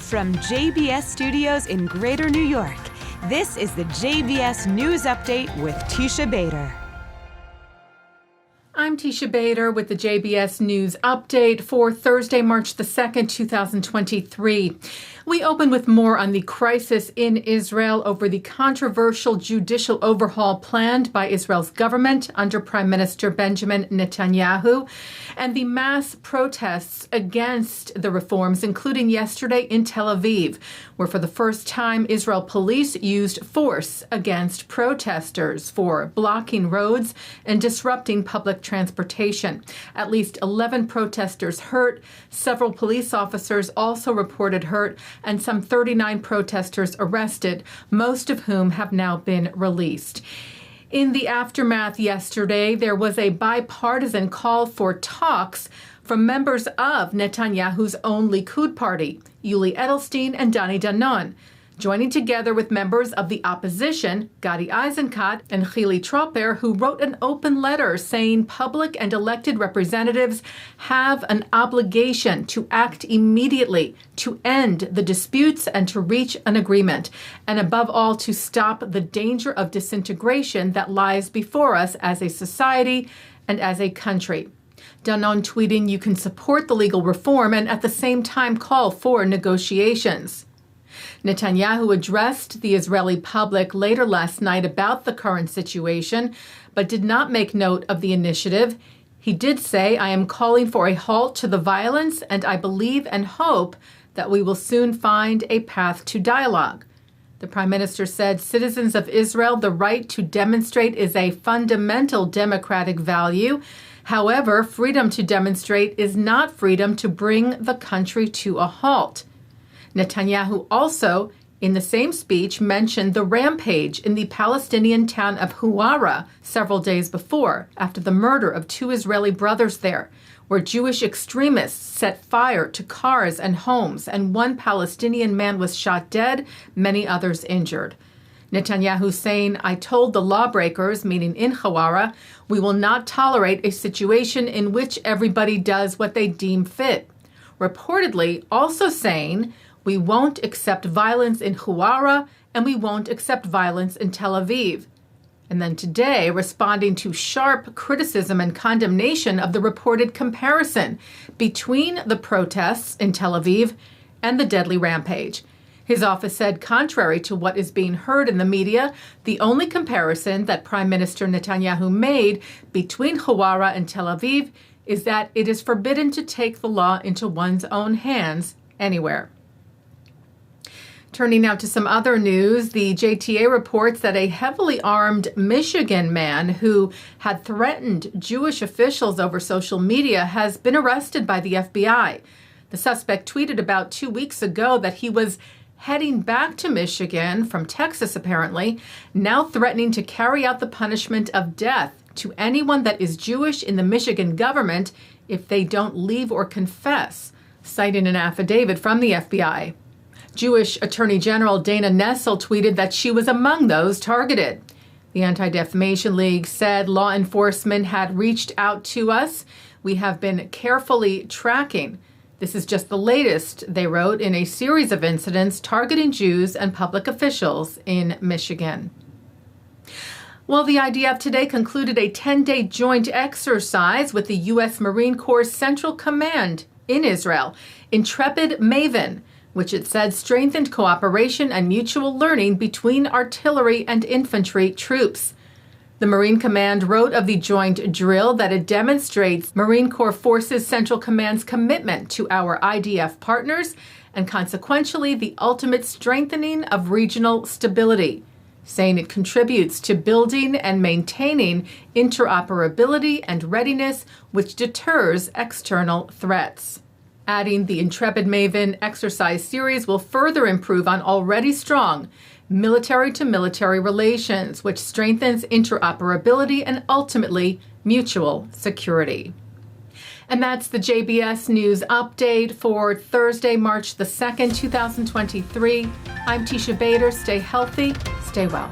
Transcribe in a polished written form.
From JBS Studios in Greater New York, this is the JBS News Update with Teisha Bader. I'm Teisha Bader with the JBS News Update for Thursday, March the 2nd, 2023. We open with more on the crisis in Israel over the controversial judicial overhaul planned by Israel's government under Prime Minister Benjamin Netanyahu and the mass protests against the reforms, including yesterday in Tel Aviv, where for the first time Israel police used force against protesters for blocking roads and disrupting public transportation. At least 11 protesters hurt. Several police officers also reported hurt, and some 39 protesters arrested, most of whom have now been released. In the aftermath yesterday, there was a bipartisan call for talks from members of Netanyahu's own Likud party, Yuli Edelstein and Dani Danon, joining together with members of the opposition, Gadi Eisenkot and Chili Tropper, who wrote an open letter saying public and elected representatives have an obligation to act immediately to end the disputes and to reach an agreement, and above all, to stop the danger of disintegration that lies before us as a society and as a country. Danon tweeting, "You can support the legal reform and at the same time call for negotiations." Netanyahu addressed the Israeli public later last night about the current situation, but did not make note of the initiative. He did say, "I am calling for a halt to the violence, and I believe and hope that we will soon find a path to dialogue." The Prime Minister said, "Citizens of Israel, the right to demonstrate is a fundamental democratic value. However, freedom to demonstrate is not freedom to bring the country to a halt." Netanyahu also, in the same speech, mentioned the rampage in the Palestinian town of Huwara several days before, after the murder of two Israeli brothers there, where Jewish extremists set fire to cars and homes, and one Palestinian man was shot dead, many others injured. Netanyahu saying, "I told the lawbreakers," meaning in Huwara, "we will not tolerate a situation in which everybody does what they deem fit." Reportedly also saying, "We won't accept violence in Huwara, and we won't accept violence in Tel Aviv." And then today, responding to sharp criticism and condemnation of the reported comparison between the protests in Tel Aviv and the deadly rampage. His office said, contrary to what is being heard in the media, the only comparison that Prime Minister Netanyahu made between Huwara and Tel Aviv is that it is forbidden to take the law into one's own hands anywhere. Turning now to some other news, the JTA reports that a heavily armed Michigan man who had threatened Jewish officials over social media has been arrested by the FBI. The suspect tweeted about 2 weeks ago that he was heading back to Michigan from Texas, apparently, now threatening to carry out the punishment of death to anyone that is Jewish in the Michigan government if they don't leave or confess, citing an affidavit from the FBI. Jewish Attorney General Dana Nessel tweeted that she was among those targeted. The Anti-Defamation League said law enforcement had reached out to us. "We have been carefully tracking. This is just the latest," they wrote, "in a series of incidents targeting Jews and public officials in Michigan." Well, the IDF today concluded a 10-day joint exercise with the U.S. Marine Corps Central Command in Israel, Intrepid Maven, which it said strengthened cooperation and mutual learning between artillery and infantry troops. The Marine Command wrote of the joint drill that it demonstrates Marine Corps Forces Central Command's commitment to our IDF partners and consequentially the ultimate strengthening of regional stability, saying it contributes to building and maintaining interoperability and readiness, which deters external threats. Adding the Intrepid Maven exercise series will further improve on already strong military-to-military relations, which strengthens interoperability and ultimately mutual security. And that's the JBS News Update for Thursday, March the 2nd, 2023. I'm Teisha Bader. Stay healthy, stay well.